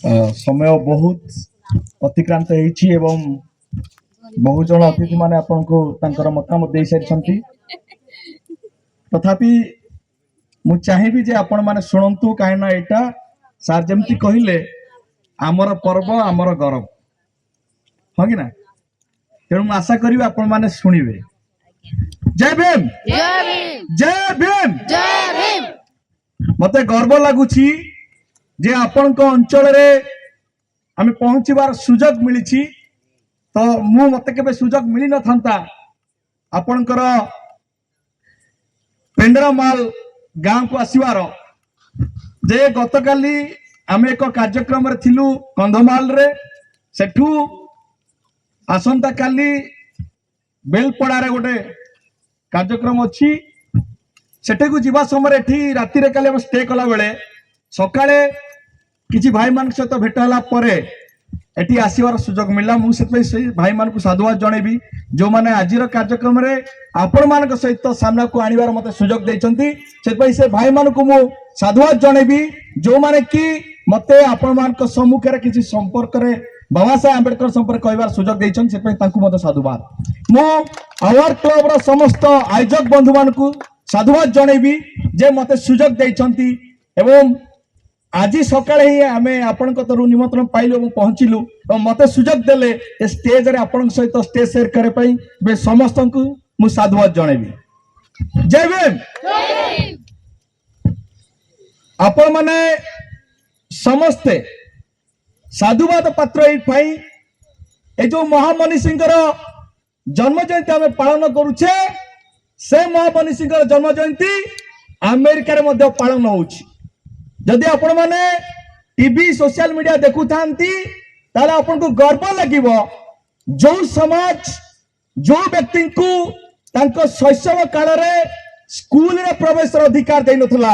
समय बहुत अतिक्रांत होईछि एवं बहु जन अतिथि माने आपनको तांकर मतामत दे सारी तथापि मु चाहिए जे आपण माने शुणु कहीं एटा सार जमती कहले आमर पर्व आमर गौरव हाँ कि ना तेणु आशा करी आपण माने शुणिबे। जय भीम जय भीम जय भीम। मते गर्व लगुछि जे आपण को अंचल रे आमे पहुंचीबार सुजोग मिली तो मु मते केबे सुजोग मिली न थांता आपणकर पेंडरामाल गांव को आसीबार जे गतकाली आमे एक कार्यक्रम रे थिलु कंधमाल रे सेठू आसंता काली बेलपड़ा रे गोटे कार्यक्रम अच्छी सेठे को जीवा समय एठी राति रे काले स्टे कला बेले सकाळे किछि भाई मान सहित भेट होला परे एठी आसीबार सुजोग मिलला मु सेतै से भाई मान को साधुवाद जणेबी जो माने आजिर कार्यक्रम रे आपण मान सहित सामना को आनिबार मते सुजोग दैचंती सेतै से भाई मान को मु साधुवाद जणेबी जो माने कि मते आपण मान को सम्मुख रे किछि संपर्क रे बाबा साहेब आंबेडकर संपर्क कहबार सुजोग दैचन सेतै तांकु मते साधुवाद मु आवर क्लब रो समस्त आयोजक बंधु मान को साधुवाद जणेबी जे मते सुजोग दैचंती एवं आज सकाळे ही आमे आपनक तरु निमंत्रण पाइलु और पहुंचिलु और मते सुजोग देले ए स्टेज रे आपन सहित स्टेज शेयर करे पई बे समस्त को मु साधुवाद जणेबी। जय भीम। आपण माने समस्ते साधुवाद पात्र पाई ए जो महामनीषींकर जन्म जयंती आमे पालन करूछे से महामनीषींकर जन्म जयंती अमेरिका रे मध्ये पालन होउछि। जदि आपण माने टीवी सोशल मीडिया देखु थांती ताले आपण को गर्व लागिवो जो समाज जो व्यक्ति को तांको शैशव काल रे स्कूल रे प्रवेश अधिकार देइ नथला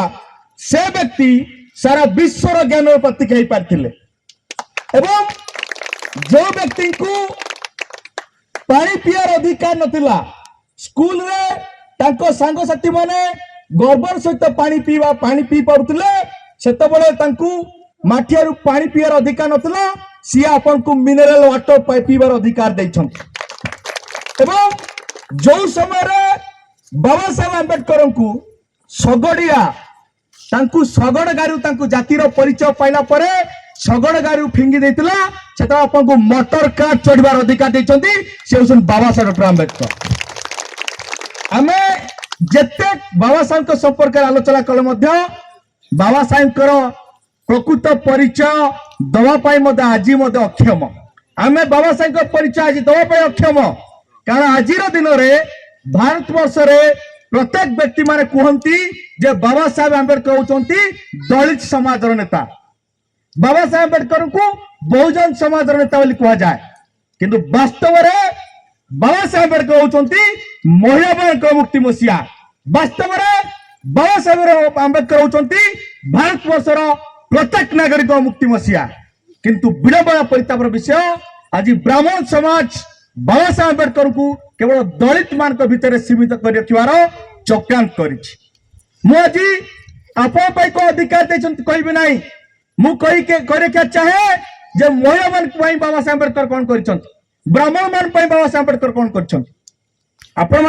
से व्यक्ति सारा विश्व रो ज्ञान रो प्रतीक हेइ पारथिले एवं जो व्यक्ति को पानी पियार अधिकार नथिला स्कूल रे तांको सांग साथी माने गर्वर सहित पानी पी पारुथिले सेतबेले तांकु माठियारू पानी पियार अधिकार नथिला सी आपन को मिनरल वाटर पीबार अधिकार दैछन एवं जो समय रे बाबा साहेब आंबेडकर को सगड़िया तांकु सगड़ गारू तांकु जातिर परिचय पाइला परे सगड़ गारू फिंगी देतिला सेता आपन को मोटर कार चढ़िबार अधिकार दैछंती से हुसन बाबा साहेब डॉक्टर आंबेडकर। आमे जत्ते बाबा साहेब को संपर्क आलोचना कले मध्य बाबा साहेब प्रकृत परिचय दवा आज अक्षम आम बाबा साहेब परिचय आज दवा अक्षम कारण आज दिन में भारत वर्ष रे प्रत्येक व्यक्ति माने कहती जे बाबा साहेब आंबेडकर होचंती दलित समाज नेता बाबा साहेब आंबेडकर को बहुजन समाज नेता बोली कहा जाए किंतु वास्तव में बाबा साहेब आंबेडकर होचंती महिला मुक्ति मसीहा वास्तव में बाबा साहेब आंबेडकर होचंती भारत वर्षर प्रत्येक नागरिक मुक्ति मसीहा किंतु विडंबना परितापर विषय आज ब्राह्मण समाज बाबा साहेब आंबेडकर को केवल दलित मान भितर सीमित कर रखिवार चक्रांत करिछि। मु आज आपण पई को अधिकार दैछंती कहबे नाही मु कहि के करे के चाहे जे महिला मान पई बाबा साहेब आंबेडकर कोन करिछंती ब्राह्मण मान पई बाबा साहेब आंबेडकर कोन करिछंती आपण